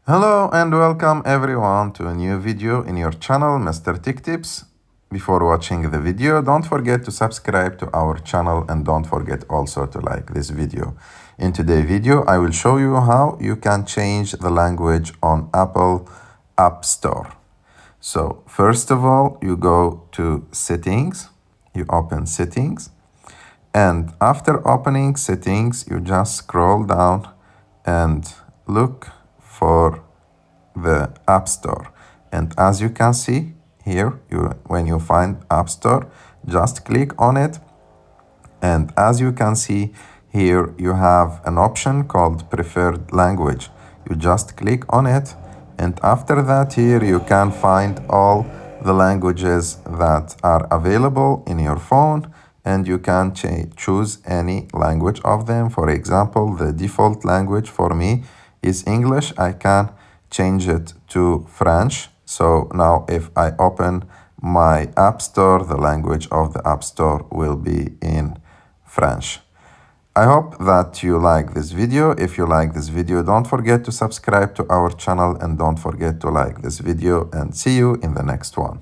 Hello and welcome everyone to a new video in your channel, Mr. Tech Tips. Before watching the video, don't forget to subscribe to our channel and don't forget also to like this video. In today's video, I will show you how you can change the language on Apple App Store. So first of all, you go to Settings, you open Settings, and after opening Settings, you just scroll down and look for the App Store. And as you can see here, when you find App Store, just click on it. And as you can see here, you have an option called Preferred Language. You just click on it. And after that, here you can find all the languages that are available in your phone. And you can choose any language of them. For example, the default language for me is English. I can change it to French. So now if I open my App Store, the language of the App Store will be in French. I hope that you like this video. If you like this video, don't forget to subscribe to our channel and don't forget to like this video, and see you in the next one.